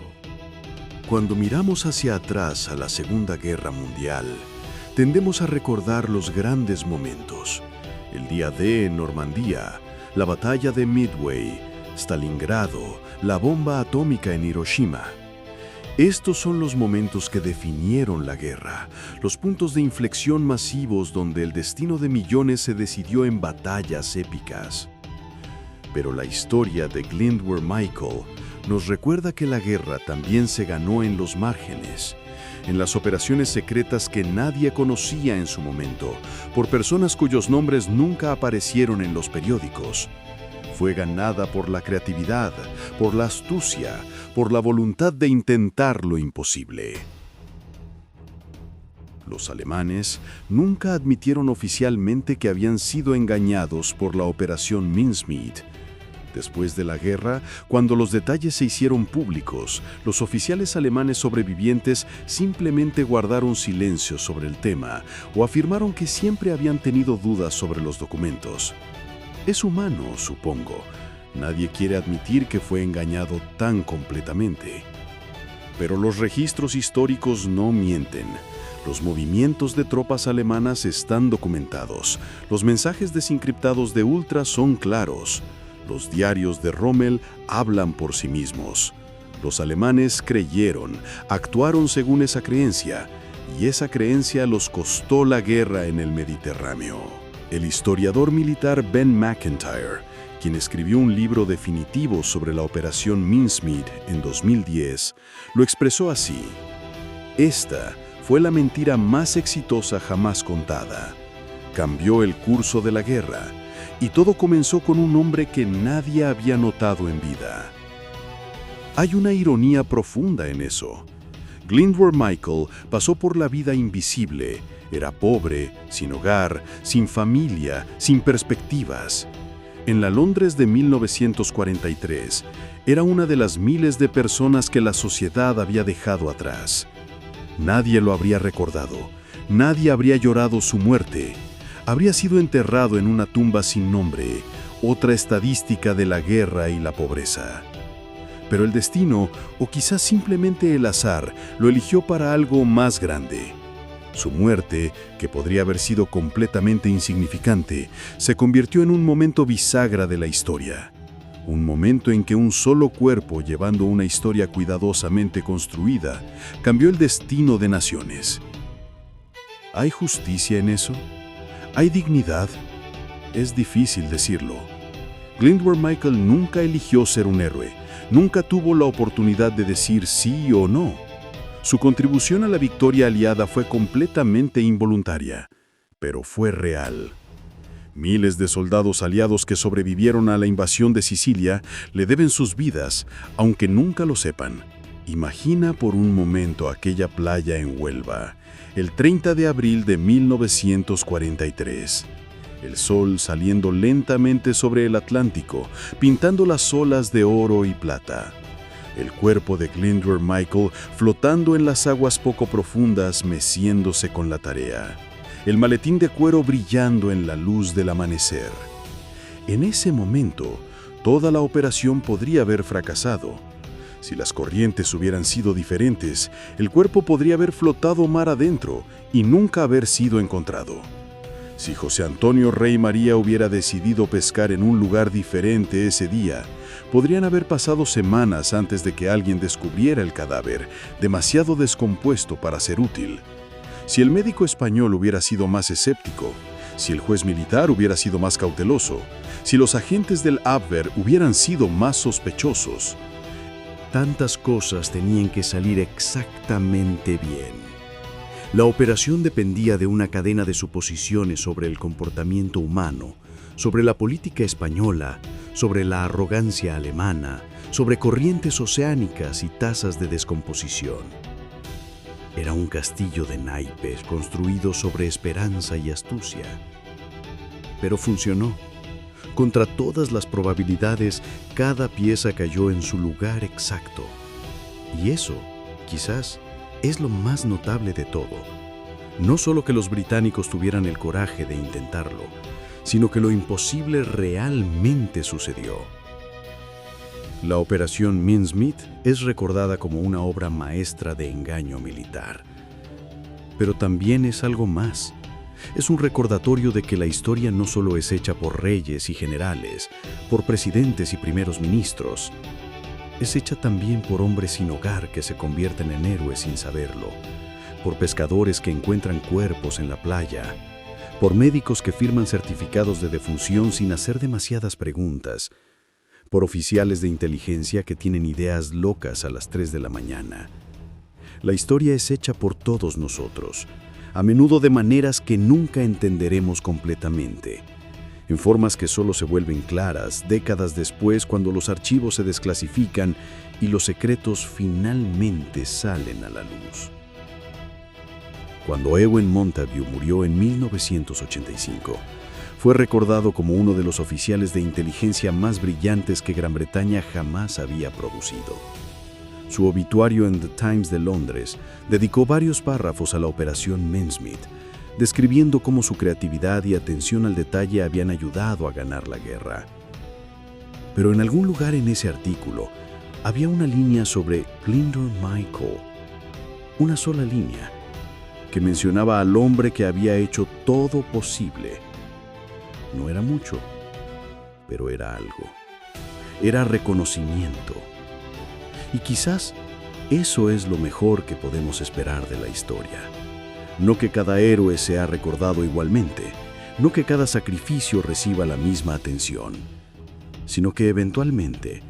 Cuando miramos hacia atrás a la Segunda Guerra Mundial, tendemos a recordar los grandes momentos. El día D en Normandía, la batalla de Midway, Stalingrado, la bomba atómica en Hiroshima. Estos son los momentos que definieron la guerra, los puntos de inflexión masivos donde el destino de millones se decidió en batallas épicas. Pero la historia de Glyndwr Michael nos recuerda que la guerra también se ganó en los márgenes, en las operaciones secretas que nadie conocía en su momento, por personas cuyos nombres nunca aparecieron en los periódicos. Fue ganada por la creatividad, por la astucia, por la voluntad de intentar lo imposible. Los alemanes nunca admitieron oficialmente que habían sido engañados por la Operación Mincemeat. Después de la guerra, cuando los detalles se hicieron públicos, los oficiales alemanes sobrevivientes simplemente guardaron silencio sobre el tema o afirmaron que siempre habían tenido dudas sobre los documentos. Es humano, supongo. Nadie quiere admitir que fue engañado tan completamente. Pero los registros históricos no mienten. Los movimientos de tropas alemanas están documentados. Los mensajes desencriptados de Ultra son claros. Los diarios de Rommel hablan por sí mismos. Los alemanes creyeron, actuaron según esa creencia, y esa creencia los costó la guerra en el Mediterráneo. El historiador militar Ben Macintyre, quien escribió un libro definitivo sobre la Operación Mincemeat en 2010, lo expresó así: esta fue la mentira más exitosa jamás contada. Cambió el curso de la guerra, y todo comenzó con un hombre que nadie había notado en vida. Hay una ironía profunda en eso. Glyndwr Michael pasó por la vida invisible. Era pobre, sin hogar, sin familia, sin perspectivas. En la Londres de 1943, era una de las miles de personas que la sociedad había dejado atrás. Nadie lo habría recordado, nadie habría llorado su muerte. Habría sido enterrado en una tumba sin nombre, otra estadística de la guerra y la pobreza. Pero el destino, o quizás simplemente el azar, lo eligió para algo más grande. Su muerte, que podría haber sido completamente insignificante, se convirtió en un momento bisagra de la historia. Un momento en que un solo cuerpo, llevando una historia cuidadosamente construida, cambió el destino de naciones. ¿Hay justicia en eso? ¿Hay dignidad? Es difícil decirlo. Glyndwr Michael nunca eligió ser un héroe, nunca tuvo la oportunidad de decir sí o no. Su contribución a la victoria aliada fue completamente involuntaria, pero fue real. Miles de soldados aliados que sobrevivieron a la invasión de Sicilia le deben sus vidas, aunque nunca lo sepan. Imagina por un momento aquella playa en Huelva, el 30 de abril de 1943. El sol saliendo lentamente sobre el Atlántico, pintando las olas de oro y plata. El cuerpo de Glyndwr Michael flotando en las aguas poco profundas, meciéndose con la tarea. El maletín de cuero brillando en la luz del amanecer. En ese momento, toda la operación podría haber fracasado. Si las corrientes hubieran sido diferentes, el cuerpo podría haber flotado mar adentro y nunca haber sido encontrado. Si José Antonio Rey María hubiera decidido pescar en un lugar diferente ese día, podrían haber pasado semanas antes de que alguien descubriera el cadáver, demasiado descompuesto para ser útil. Si el médico español hubiera sido más escéptico, si el juez militar hubiera sido más cauteloso, si los agentes del Abwehr hubieran sido más sospechosos. Tantas cosas tenían que salir exactamente bien. La operación dependía de una cadena de suposiciones sobre el comportamiento humano, sobre la política española, sobre la arrogancia alemana, sobre corrientes oceánicas y tasas de descomposición. Era un castillo de naipes construido sobre esperanza y astucia. Pero funcionó. Contra todas las probabilidades, cada pieza cayó en su lugar exacto. Y eso, quizás, es lo más notable de todo. No solo que los británicos tuvieran el coraje de intentarlo, sino que lo imposible realmente sucedió. La Operación Mincemeat es recordada como una obra maestra de engaño militar. Pero también es algo más. Es un recordatorio de que la historia no solo es hecha por reyes y generales, por presidentes y primeros ministros. Es hecha también por hombres sin hogar que se convierten en héroes sin saberlo, por pescadores que encuentran cuerpos en la playa, por médicos que firman certificados de defunción sin hacer demasiadas preguntas, por oficiales de inteligencia que tienen ideas locas a las 3 de la mañana. La historia es hecha por todos nosotros, a menudo de maneras que nunca entenderemos completamente, en formas que solo se vuelven claras décadas después cuando los archivos se desclasifican y los secretos finalmente salen a la luz. Cuando Ewen Montagu murió en 1985, fue recordado como uno de los oficiales de inteligencia más brillantes que Gran Bretaña jamás había producido. Su obituario en The Times de Londres dedicó varios párrafos a la Operación Mincemeat, describiendo cómo su creatividad y atención al detalle habían ayudado a ganar la guerra. Pero en algún lugar en ese artículo había una línea sobre Glyndwr Michael, una sola línea, que mencionaba al hombre que había hecho todo posible. No era mucho, pero era algo. Era reconocimiento. Y quizás eso es lo mejor que podemos esperar de la historia. No que cada héroe sea recordado igualmente, no que cada sacrificio reciba la misma atención, sino que eventualmente,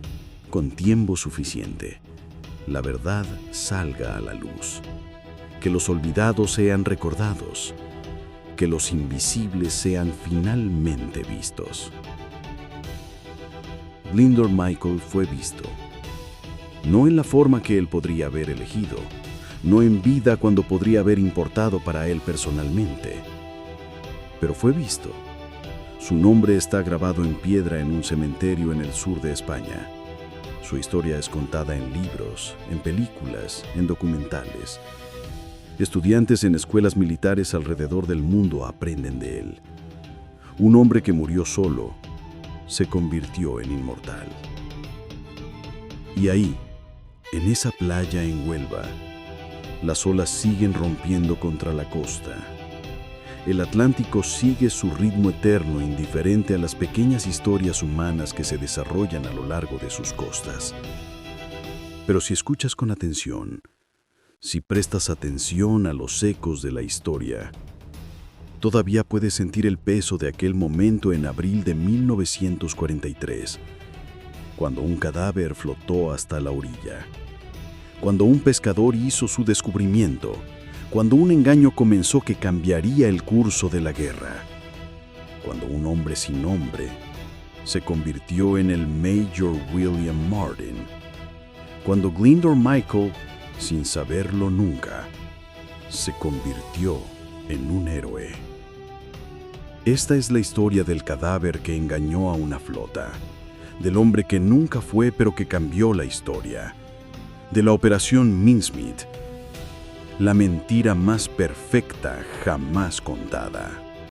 con tiempo suficiente, la verdad salga a la luz. Que los olvidados sean recordados, que los invisibles sean finalmente vistos. Glyndwr Michael fue visto. No en la forma que él podría haber elegido, no en vida cuando podría haber importado para él personalmente, pero fue visto. Su nombre está grabado en piedra en un cementerio en el sur de España. Su historia es contada en libros, en películas, en documentales. Estudiantes en escuelas militares alrededor del mundo aprenden de él. Un hombre que murió solo se convirtió en inmortal. Y ahí, en esa playa en Huelva, las olas siguen rompiendo contra la costa. El Atlántico sigue su ritmo eterno, indiferente a las pequeñas historias humanas que se desarrollan a lo largo de sus costas. Pero si escuchas con atención, si prestas atención a los ecos de la historia, todavía puedes sentir el peso de aquel momento en abril de 1943, cuando un cadáver flotó hasta la orilla, cuando un pescador hizo su descubrimiento, cuando un engaño comenzó que cambiaría el curso de la guerra, cuando un hombre sin nombre se convirtió en el Major William Martin, cuando Glyndwr Michael, sin saberlo nunca, se convirtió en un héroe. Esta es la historia del cadáver que engañó a una flota, del hombre que nunca fue pero que cambió la historia, de la Operación Mincemeat, la mentira más perfecta jamás contada.